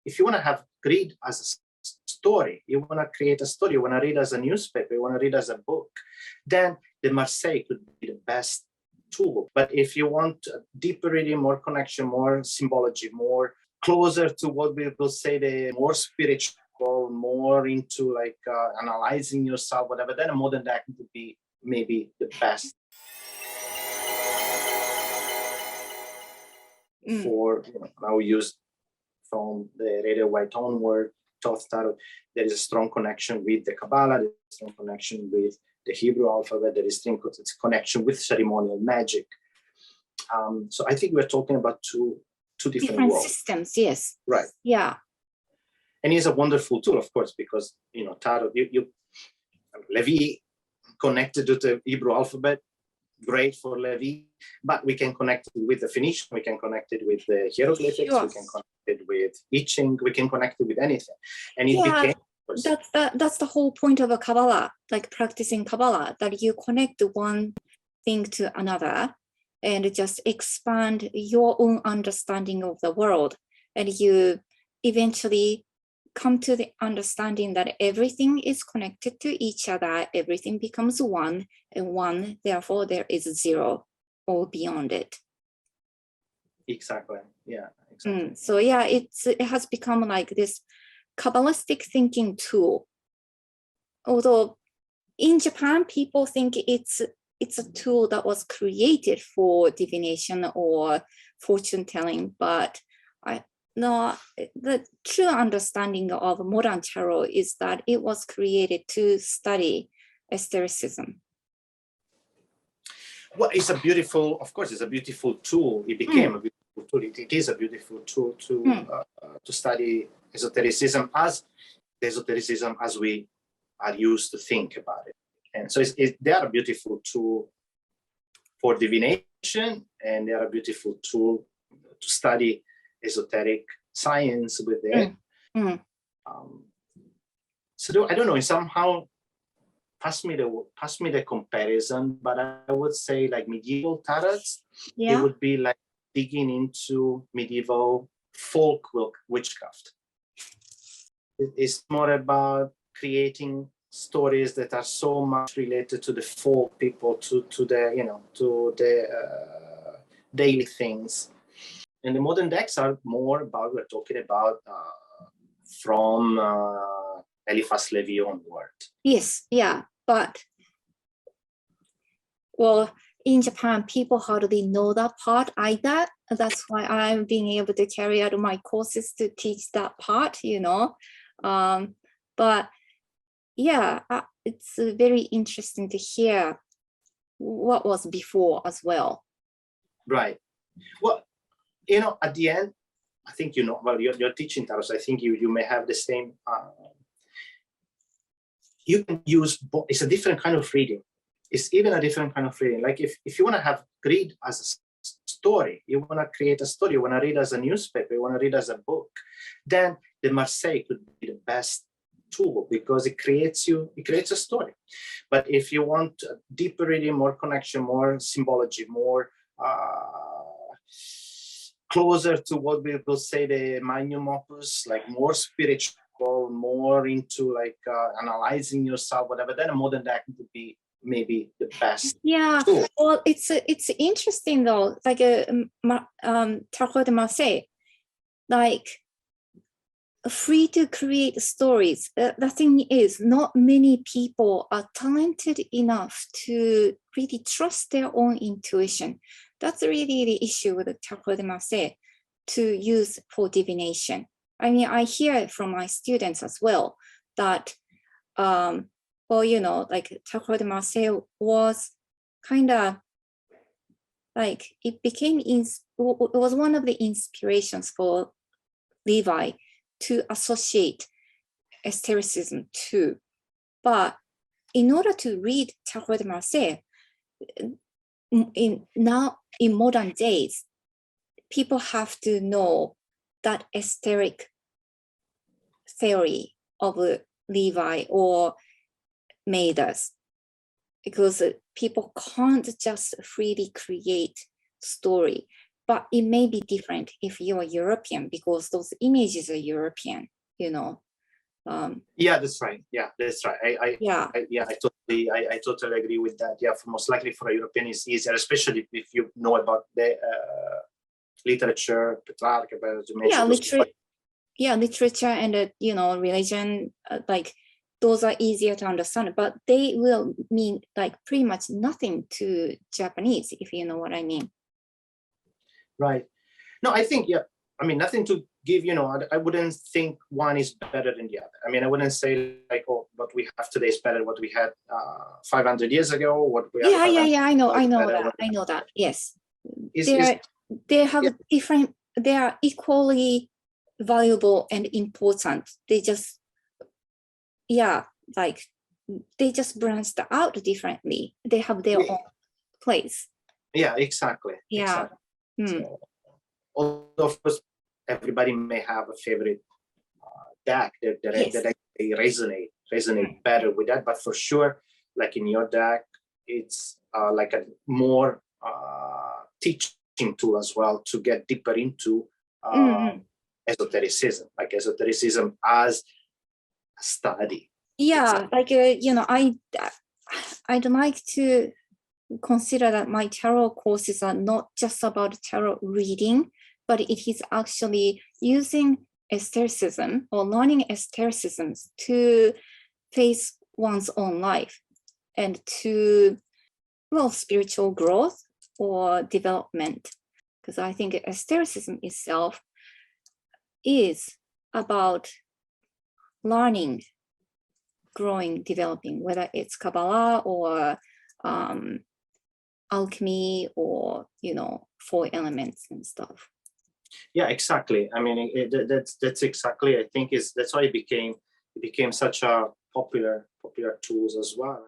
if you want to have greed as a story, you want to create a story, you want to read as a newspaper, you want to read as a book, then the Marseille could be the best tool. But if you want deeper reading, more connection, more symbology, more closer to what we will say, the more spiritual, more into like analyzing yourself, whatever, then a modern deck would be maybe the best for, now used from the Radio White onward, Thoth Tarot. There is a strong connection with the Kabbalah, there is a strong connection with the Hebrew alphabet, there is strong connection with ceremonial magic. So I think we're talking about two different worlds. Systems, yes. Right. Yeah. And it's a wonderful tool, of course, because, tarot, Levi connected to the Hebrew alphabet, great for Levi, but we can connect it with the Phoenician, we can connect it with the hieroglyphics, we can connect it with I Ching, we can connect it with anything. And it became... That's the whole point of a Kabbalah, like practicing Kabbalah, that you connect one thing to another and just expand your own understanding of the world. And you eventually come to the understanding that everything is connected to each other, everything becomes one, and one, therefore there is zero or beyond it. Exactly. Yeah. Exactly. So yeah, it has become like this Kabbalistic thinking tool. Although in Japan, people think it's a tool that was created for divination or fortune telling, but the true understanding of modern tarot is that it was created to study esotericism. Well, it's a beautiful tool. It became a beautiful tool. It is a beautiful tool to study esotericism as we are used to think about it. And so they are a beautiful tool for divination, and they are a beautiful tool to study esoteric science with it. So I don't know, somehow pass me the comparison, but I would say like medieval tarots, it would be like digging into medieval folk witchcraft. It's more about creating stories that are so much related to the folk people, to the daily things. And the modern decks are more about, we're talking about from Eliphas Levi onward. Yes, yeah, but well, in Japan, people hardly know that part either. That's why I'm being able to carry out my courses to teach that part, But yeah, it's very interesting to hear what was before as well. Right. Well, at the end, I think you're teaching tarot, so I think you may have the same. You can use both. It's a different kind of reading. It's even a different kind of reading. Like if you want to have greed as a story, you want to create a story, you want to read as a newspaper, you want to read as a book, then the Marseille could be the best tool because it creates a story. But if you want deeper reading, more connection, more symbology, more closer to what we will say the magnum opus, like more spiritual, more into like analyzing yourself, whatever, then a modern deck would be maybe the best tool. Well, it's interesting though, like Tarot de Marseille, like free to create stories. The thing is, not many people are talented enough to really trust their own intuition. That's really the issue with the Tarot de Marseille to use for divination. I mean, I hear it from my students as well that, like Tarot de Marseille was kind of like, it was one of the inspirations for Levi to associate esotericism too. But in order to read Tarot de Marseille, in modern days, people have to know that esoteric theory of Levi or Maiders, because people can't just freely create story. but it may be different if you're European because those images are European, you know. Yeah, that's right. Yeah, that's right. I totally agree with that. Yeah, most likely for a European it's easier, especially if you know about the literature, Petrarch, about literature and religion, like those are easier to understand, but they will mean like pretty much nothing to Japanese, if you know what I mean. Right. No, I think, I mean, nothing to give, I wouldn't think one is better than the other. I mean, I wouldn't say like, oh, what we have today is better than what we had 500 years ago. What we I know that. Yes. They have different, they are equally valuable and important. They just, they just branched out differently. They have their own place. Yeah, exactly. Yeah. Exactly. So, although of course, everybody may have a favorite deck that they resonate better with that, but for sure, like in your deck, it's like a more teaching tool as well to get deeper into esotericism, like esotericism as a study. Yeah, like I'd like to consider that my tarot courses are not just about tarot reading, but it is actually using aestheticism or learning aestheticisms to face one's own life and to, spiritual growth or development. Because I think aestheticism itself is about learning, growing, developing, whether it's Kabbalah or alchemy or, 4 elements and stuff. Yeah, exactly. I mean, that's exactly, I think that's why it became such a popular tools as well.